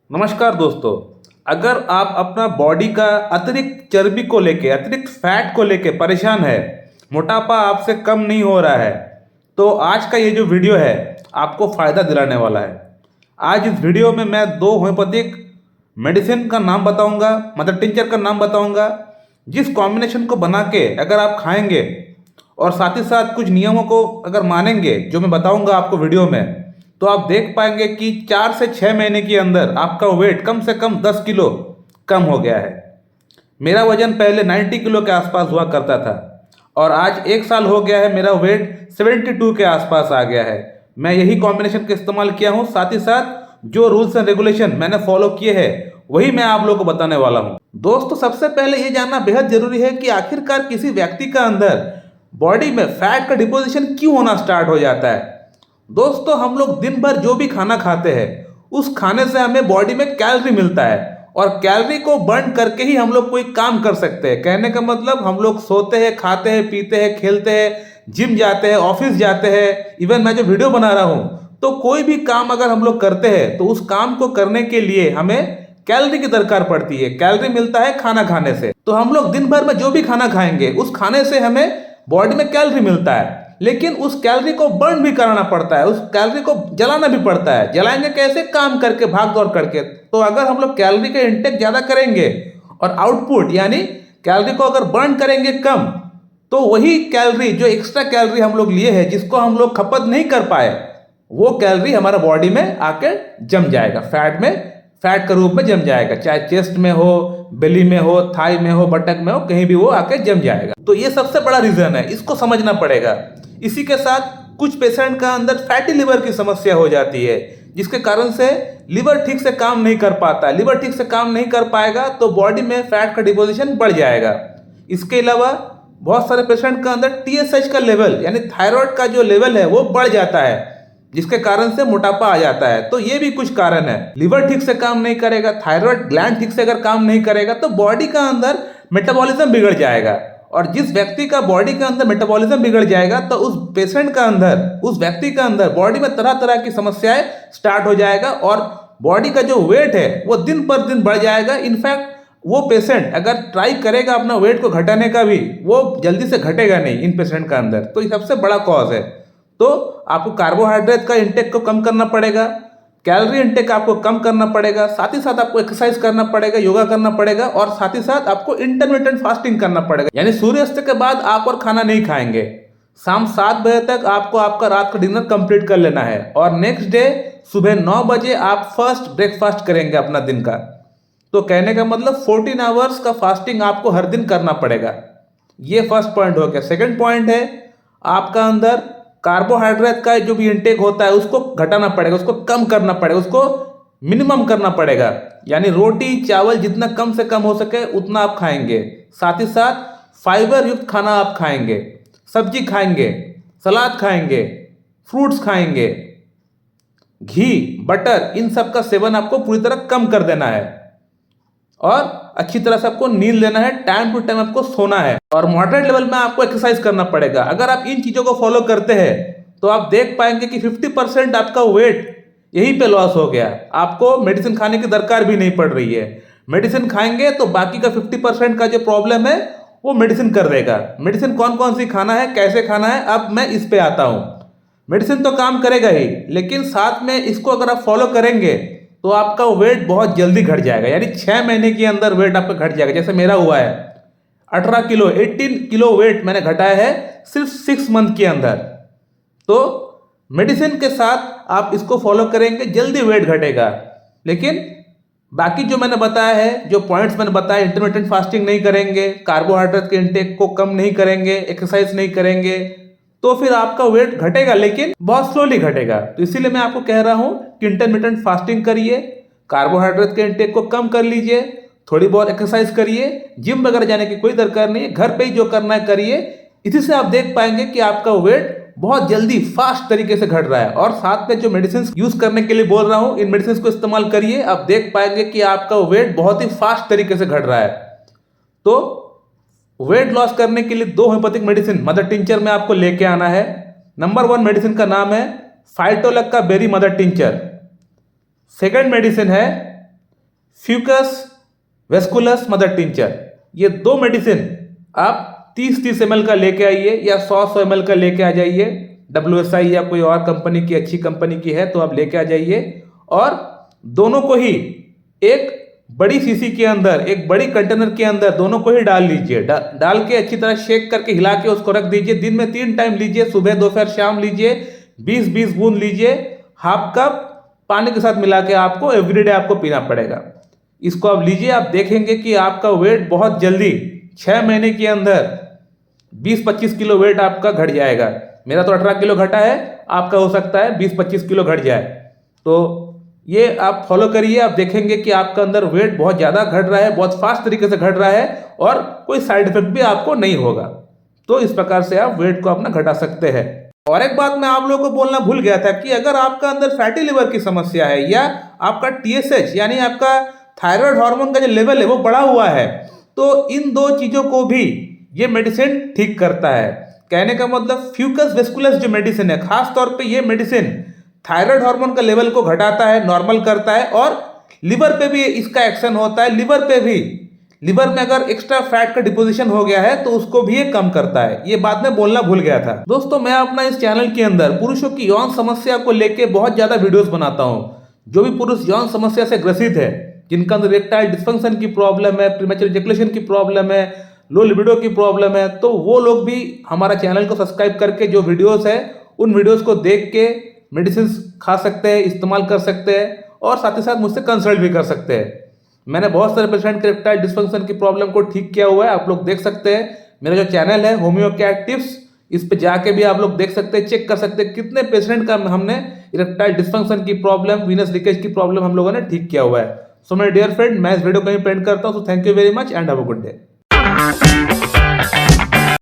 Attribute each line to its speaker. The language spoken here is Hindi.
Speaker 1: नमस्कार दोस्तों। अगर आप अपना बॉडी का अतिरिक्त चर्बी को लेके अतिरिक्त फैट को लेके परेशान है, मोटापा आपसे कम नहीं हो रहा है, तो आज का ये जो वीडियो है आपको फ़ायदा दिलाने वाला है। आज इस वीडियो में मैं दो होम्योपैथिक मेडिसिन का नाम बताऊंगा, मदर टिंचर का नाम बताऊंगा, जिस कॉम्बिनेशन को बना के अगर आप खाएंगे और साथ ही साथ कुछ नियमों को अगर मानेंगे जो मैं बताऊंगा आपको वीडियो में, तो आप देख पाएंगे कि 4 से 6 महीने के अंदर आपका वेट कम से कम 10 किलो कम हो गया है। मेरा वजन पहले 90 किलो के आसपास हुआ करता था और आज 1 साल हो गया है, मेरा वेट 72 के आसपास आ गया है। मैं यही कॉम्बिनेशन का इस्तेमाल किया हूँ, साथ ही साथ जो रूल्स एंड रेगुलेशन मैंने फॉलो किए हैं वही मैं आप लोगों को बताने वाला हूँ। दोस्तों, सबसे पहले ये जानना बेहद जरूरी है कि आखिरकार किसी व्यक्ति का अंदर बॉडी में फैट का डिपोजिशन क्यों होना स्टार्ट हो जाता है। दोस्तों, हम लोग दिन भर जो भी खाना खाते हैं उस खाने से हमें बॉडी में कैलोरी मिलता है और कैलोरी को बर्न करके ही हम लोग कोई काम कर सकते हैं। कहने का मतलब हम लोग सोते हैं, खाते हैं, पीते हैं, खेलते हैं, जिम जाते हैं, ऑफिस जाते हैं, इवन मैं जो वीडियो बना रहा हूं, तो कोई भी काम अगर हम लोग करते हैं तो उस काम को करने के लिए हमें कैलोरी की दरकार पड़ती है। कैलोरी मिलता है खाना खाने से। तो हम लोग दिन भर में जो भी खाना खाएंगे उस खाने से हमें बॉडी में कैलोरी मिलता है, लेकिन उस कैलोरी को बर्न भी कराना पड़ता है, उस कैलोरी को जलाना भी पड़ता है। जलाएंगे कैसे? काम करके, भाग दौड़ करके। तो अगर हम लोग कैलोरी का इंटेक ज़्यादा करेंगे और आउटपुट यानी कैलोरी को अगर बर्न करेंगे कम, तो वही कैलोरी जो एक्स्ट्रा कैलोरी हम लोग लिए हैं, जिसको हम लोग खपत नहीं कर पाए, वो कैलोरी हमारा बॉडी में आके जम जाएगा, फैट के रूप में जम जाएगा। चाहे चेस्ट में हो, बेली में हो, थाई में हो, बटक में हो, कहीं भी वो आके जम जाएगा। तो ये सबसे बड़ा रीजन है, इसको समझना पड़ेगा। इसी के साथ कुछ पेशेंट का अंदर फैटी लिवर की समस्या हो जाती है, जिसके कारण से लिवर ठीक से काम नहीं कर पाता। लिवर ठीक से काम नहीं कर पाएगा तो बॉडी में फैट का डिपोजिशन बढ़ जाएगा। इसके अलावा बहुत सारे पेशेंट का अंदर टीएसएच का लेवल यानी थायराइड का जो लेवल है वो बढ़ जाता है, जिसके कारण से मोटापा आ जाता है। तो ये भी कुछ कारण है। लिवर ठीक से काम नहीं करेगा, थायराइड ग्लैंड ठीक से अगर काम नहीं करेगा तो बॉडी का अंदर मेटाबॉलिज्म बिगड़ जाएगा, और जिस व्यक्ति का बॉडी के अंदर मेटाबॉलिज्म बिगड़ जाएगा तो उस पेशेंट का अंदर, उस व्यक्ति का अंदर बॉडी में तरह तरह की समस्याएं स्टार्ट हो जाएगा और बॉडी का जो वेट है वो दिन पर दिन बढ़ जाएगा। इनफैक्ट वो पेशेंट अगर ट्राई करेगा अपना वेट को घटाने का भी, वो जल्दी से घटेगा नहीं इन पेशेंट का अंदर। तो ये सबसे बड़ा कॉज है। तो आपको कार्बोहाइड्रेट का इंटेक को कम करना पड़ेगा, कैलोरी इंटेक आपको कम करना पड़ेगा, साथ ही साथ आपको एक्सरसाइज करना पड़ेगा, योगा करना पड़ेगा, और साथ ही साथ आपको इंटरमिटेंट फास्टिंग करना पड़ेगा। यानी सूर्यास्त के बाद आप और खाना नहीं खाएंगे। शाम 7 बजे तक आपको आपका रात का डिनर कंप्लीट कर लेना है और नेक्स्ट डे सुबह 9 बजे आप फर्स्ट ब्रेकफास्ट करेंगे अपना दिन का। तो कहने का मतलब 14 आवर्स का फास्टिंग आपको हर दिन करना पड़ेगा। ये फर्स्ट पॉइंट हो गया। सेकेंड पॉइंट है, आपका अंदर कार्बोहाइड्रेट का जो भी इंटेक होता है उसको घटाना पड़ेगा, उसको कम करना पड़ेगा, उसको मिनिमम करना पड़ेगा। यानी रोटी चावल जितना कम से कम हो सके उतना आप खाएंगे। साथ ही साथ फाइबर युक्त खाना आप खाएंगे, सब्जी खाएंगे, सलाद खाएंगे, फ्रूट्स खाएंगे, घी, बटर, इन सब का सेवन आपको पूरी तरह कम कर देना है और अच्छी तरह से आपको नींद लेना है, टाइम टू टाइम आपको सोना है और मॉडरेट लेवल में आपको एक्सरसाइज करना पड़ेगा। अगर आप इन चीजों को फॉलो करते हैं तो आप देख पाएंगे कि 50% आपका वेट यहीं पे लॉस हो गया। आपको मेडिसिन खाने की दरकार भी नहीं पड़ रही है। मेडिसिन खाएंगे तो बाकी का 50% का जो प्रॉब्लम है वो मेडिसिन कर देगा। मेडिसिन कौन कौन सी खाना है, कैसे खाना है, अब मैं इस पे आता हूँ। मेडिसिन तो काम करेगा ही, लेकिन साथ में इसको अगर आप फॉलो करेंगे तो आपका वेट बहुत जल्दी घट जाएगा। यानी 6 महीने के अंदर वेट आपका घट जाएगा। जैसे मेरा हुआ है 18 किलो, 18 किलो वेट मैंने घटाया है सिर्फ 6 मंथ के अंदर। तो मेडिसिन के साथ आप इसको फॉलो करेंगे, जल्दी वेट घटेगा। लेकिन बाकी जो मैंने बताया है, जो पॉइंट्स मैंने बताया, इंटरमिटेंट फास्टिंग नहीं करेंगे, कार्बोहाइड्रेट के इंटेक को कम नहीं करेंगे, एक्सरसाइज नहीं करेंगे, तो फिर आपका वेट घटेगा, लेकिन बहुत स्लोली घटेगा। तो इसीलिए मैं आपको कह रहा हूं कि इंटरमिटेंट फास्टिंग करिए, कार्बोहाइड्रेट के इंटेक को कम कर लीजिए, थोड़ी बहुत एक्सरसाइज करिए, जिम वगैरह जाने की कोई दरकार नहीं है, घर पे ही जो करना है करिए। इसी से आप देख पाएंगे कि आपका वेट बहुत जल्दी फास्ट तरीके से घट रहा है। और साथ में जो मेडिसिन यूज करने के लिए बोल रहा हूं, इन मेडिसिन को इस्तेमाल करिए, आप देख पाएंगे कि आपका वेट बहुत ही फास्ट तरीके से घट रहा है। तो वेट लॉस करने के लिए 2 होम्योपैथिक मेडिसिन मदर टिंचर में आपको लेके आना है। नंबर 1 मेडिसिन का नाम है phytolacca berry mother tincture. Second medicine है फ्यूकस वेस्कुलस मदर टिंचर। ये 2 मेडिसिन आप 30-30 ml का लेके आइए या 100-100 ml का लेके आ जाइए। WSI या कोई और कंपनी की, अच्छी कंपनी की है तो आप लेके आ जाइए, और दोनों को ही एक बड़ी शीशी के अंदर, एक बड़ी कंटेनर के अंदर दोनों को ही डाल लीजिए। डाल के अच्छी तरह शेक करके हिला के उसको रख दीजिए। दिन में 3 टाइम लीजिए, सुबह दोपहर शाम लीजिए। 20-20 बूंद लीजिए, हाफ कप पानी के साथ मिला के आपको एवरीडे आपको पीना पड़ेगा। इसको आप लीजिए, आप देखेंगे कि आपका वेट बहुत जल्दी 6 महीने के अंदर 20-25 किलो वेट आपका घट जाएगा। मेरा तो 18 किलो घटा है, आपका हो सकता है 20-25 किलो घट जाए। तो ये आप फॉलो करिए, आप देखेंगे कि आपका अंदर वेट बहुत ज़्यादा घट रहा है, बहुत फास्ट तरीके से घट रहा है, और कोई साइड इफेक्ट भी आपको नहीं होगा। तो इस प्रकार से आप वेट को अपना घटा सकते हैं। और एक बात मैं आप लोगों को बोलना भूल गया था कि अगर आपका अंदर फैटी लिवर की समस्या है, या आपका TSH यानी आपका थायराइड हार्मोन का जो लेवल है वो बढ़ा हुआ है, तो इन 2 चीज़ों को भी ये मेडिसिन ठीक करता है। कहने का मतलब फ्यूकस वेस्कुलस जो मेडिसिन है, खास तौर पे ये मेडिसिन थायराइड हार्मोन का लेवल को घटाता है, नॉर्मल करता है, और लिवर पे भी इसका एक्शन होता है। लिवर पे भी, लिवर में अगर एक्स्ट्रा फैट का डिपोजिशन हो गया है तो उसको भी ये कम करता है। ये बात मैं बोलना भूल गया था। दोस्तों, मैं अपना इस चैनल के अंदर पुरुषों की यौन समस्या को लेके बहुत ज्यादा वीडियोस बनाता हूं। जो भी पुरुष यौन समस्या से ग्रसित है, जिनका अंदर इरेक्टाइल डिस्फंक्शन की प्रॉब्लम है, प्रीमैच्योर इजैकुलेशन की प्रॉब्लम है, लो लिबिडो की प्रॉब्लम है, तो वो लोग भी हमारा चैनल को सब्सक्राइब करके जो वीडियोस है उन वीडियोस को देख के मेडिसिन खा सकते हैं, इस्तेमाल कर सकते हैं, और साथ ही साथ मुझसे कंसल्ट भी कर सकते हैं। मैंने बहुत सारे पेशेंट के इरेक्टाइल डिस्फंक्शन की प्रॉब्लम को ठीक किया हुआ है, आप लोग देख सकते हैं। मेरा जो चैनल है होम्यो केयर टिप्स, इस पे जाके भी आप लोग देख सकते हैं, चेक कर सकते हैं कितने पेशेंट का हमने इरेक्टाइल डिस्फंक्शन की प्रॉब्लम, वीनस लीकेज की प्रॉब्लम हम लोगों ने ठीक किया हुआ है। सो माय डियर फ्रेंड, मैं इस वीडियो को यहीं पेंड करता हूं। So thank you very much and have a good day.